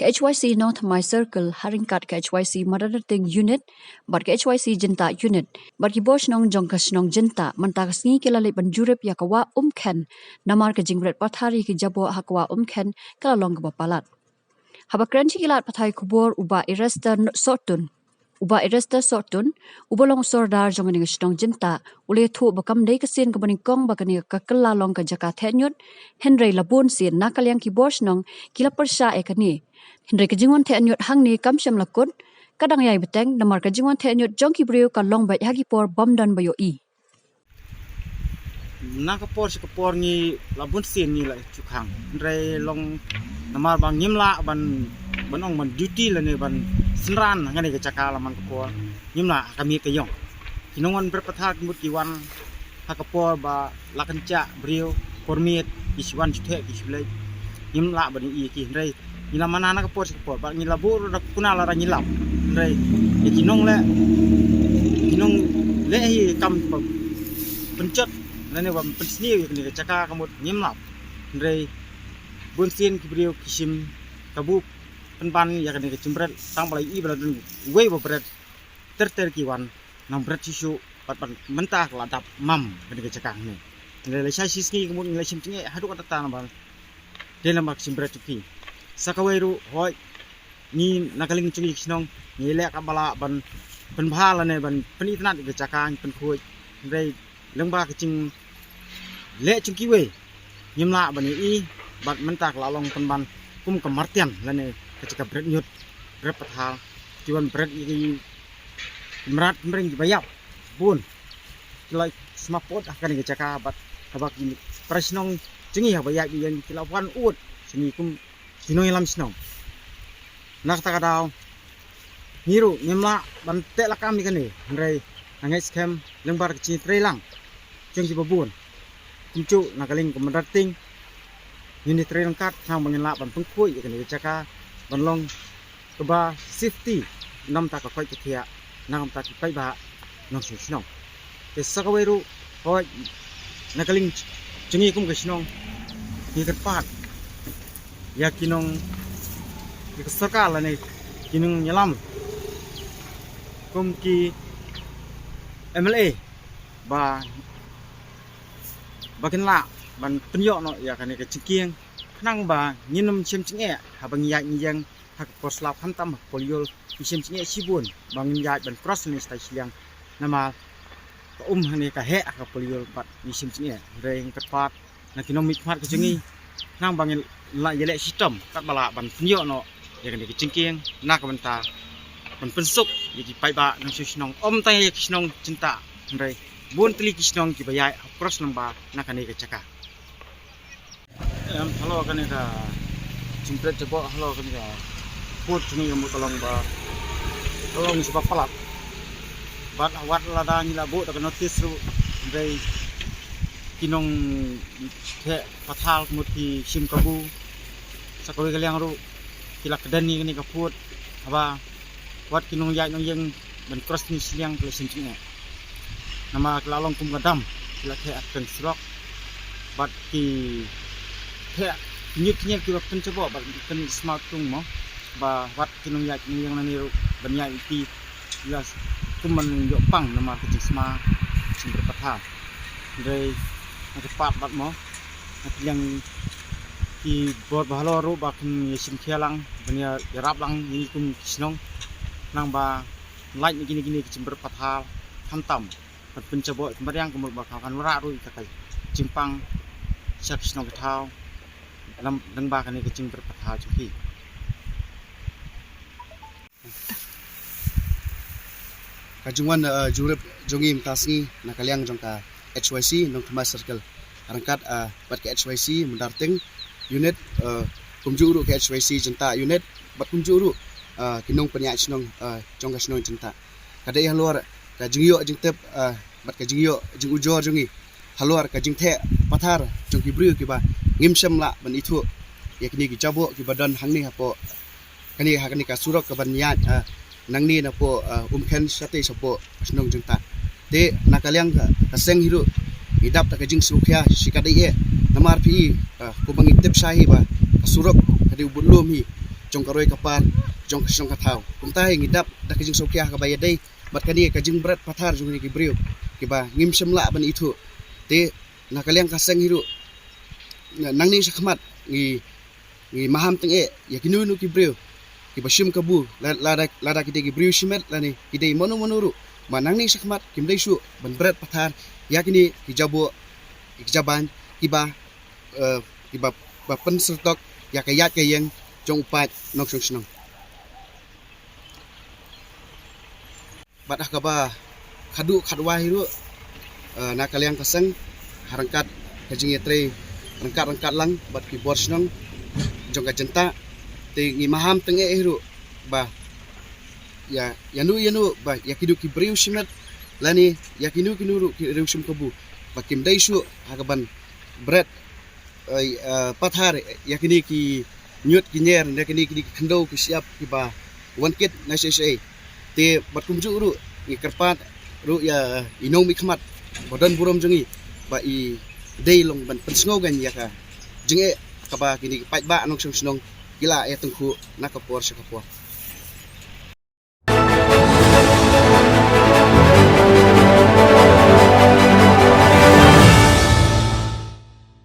ke HYC North My Circle haringkat ke HYC Madarating Unit bat ke HYC Jenta Unit bat ki bosh nong jongkas nong jenta mentak sngi kelale banjurep yakawa umken namar ke jingbret pathari ki jabo hakwa umken kalalong ke bapalat haba kranchi kilat pathai kubor uba iresta sotun ubolong sordar jong ning snong jenta ule thu bakam dei kasin ka baning kong bakani ka kelalong ka jaka thenyut Henry labun sin nakalyang ki bosh nong kila persya ekani Henry ka jingon thenyut hangni kamsyam lakut kadang yai beteng namar ka jingon thenyut jong ki brio ka long bai hagi por bomdan bayo i nakapor ni labun sin ni la chukhang Henry long namar bang nyimla ban ong man duty la ne ban senran ngani ke cakala man kapor nyimla kami ke yong kinongon berpathak mut kiwan hakapor ba lakanca brio pormiet iswan chuthe kislei nyimla ban i ki rei nyila mana na kapor ba nyila bur kunala ra nyilap rei kinong le hi kam pencet lane ba pensni ni ke caka kamut nyimlap rei bunsin ki brio kisim kabuk penban ya kan ke cimbret tang balai i bala dun we bobret ter kiwan nang bret sisu pat mentah ladap mam kan ke cakang ni le sai siski kemun le simtinge hadu kata tan bal dalam mak cimbret tuki sakaweru hoi ni nakaling cungi snong ni le ka bala ban penbhala ne ban penitnat ke cakang penkhoi rei lengba ke cing le cungki we nyimla ban i bat mentah lalong penban kum kemartian lane ketika berat nyut berat pathal jiwan berat ini merat mering bayap bun like smapot akan ngecaka bat habak ini presnong cengi ha bayap yang kilawan ut sini kum sino ilam sino nak takadaw niru nyemla bante lakam ikani ndrei nangai scam lengbar kecil trelang cengi babun kumcu nakaling kemerating ini trelang kat sang mengelak ban pengkui ikani ngecaka banlong keba safety nam tak koi ketia nam tak pai ba nong snong te sakaweru hoi nakaling cengi kum ke snong ni terpat ya kinong di sarkar la ne kinong nyelam kum ki MLA bakin la ban penyok no ya kan ke cikieng nang ba nyinum chem chinge ha bang ya nyang hak poslap hantam poliol chem chinge sibun bang ya ban cross ni sta siang nama hani ka he ka poliol pat ni chem chinge reng tepat na kinomik mat ke jengi nang bang la yele sistem kat bala ban penyok no ya kan ke cingkieng na ka benta ban pensuk jadi pai ba nang susnong om tai kisnong cinta rei bun teli kisnong ki bayai cross namba na kan ke caka halo kan ka cimpret coba halo kan ka put ni mu tolong sebab pelat bat awat lada ni labu tak notice ru dari kinong ke pathal muti sim kabu sakawi kaliang ru kilak kedani ni ka put apa wat kinong yai nong yang ban cross ni siang klesin cingnya nama kelalong kum gadam kilak ke akan surok bat ki kayak nyut kira pencoba kan smart tung mo ba wat kinong ya yang nani banyak iti jelas kuman yo pang nama kecil sma sumber patah dari cepat bat mo yang ki bor bahalo ru bakin yesim kialang banya yarap lang ni kum kisnong nang ba light gini sumber patah hantam bat pencoba kemarin kumul bakal kan ora ru kakai cimpang siap kisnong ketau dalam lembah kan kecing berpatah cuki. Kajungan jurep jongim tasni nakaliang jongka HYC nong North My Circle arangkat bat ke HYC mendarting unit kumjuru ke HYC jenta unit bat kumjuru kinong penyak snong jongka snong jenta kada yang luar ka jingyo jingtep bat ka jingyo jing ujo jongi haluar ka jingthe pathar jongki bru ki ba ngimsem la ban itu yakni ki jabo ki badan hangni hapo kani hakani ka surok ka ban yat nangni na po umkhen sate sopo snong jengta te nakaliang ka seng hiru idap ta ka jing sukhya sikadai e namar pi ko bangi tep sahi ba surok kadi bulum hi jong karoi kapar jong kesong katau kumtai ngidap dak jing sokiah ka bayadai bat kani ka jing berat pathar jong ni gibriu kiba ngim semla ban itu te nakaliang kaseng hiru nangni sakmat ngi maham tenge yakinu nu gibriu kiba shim kabu lada kide gibriu shimet lani kide monu monuru manangni sakmat kimdai su ban berat pathar yakini kijabo kijaban kiba pen sertok yakayat kayeng jong upat nok snong batah kaba khadwa hiru nakaliang kaseng harangkat kajing yetre rangkat lang bat ki borsnong jong ka jenta te ngi maham tenge hiru ba ya yanu ba yakidu ki briu shimet lani yakinu kinuru ki reushum kabu bakim daisu hagaban bread pathar yakini ki nyut kinyer yakini ki kendo ki siap ki ba wankit na sei te batkumju ru ni kerpat ru ya inong mi khmat bodan burom jongi ba i dei long ban pensngo gan yaka jinge kaba kini pai ba anong snong gila ya tengku nakapor sakapor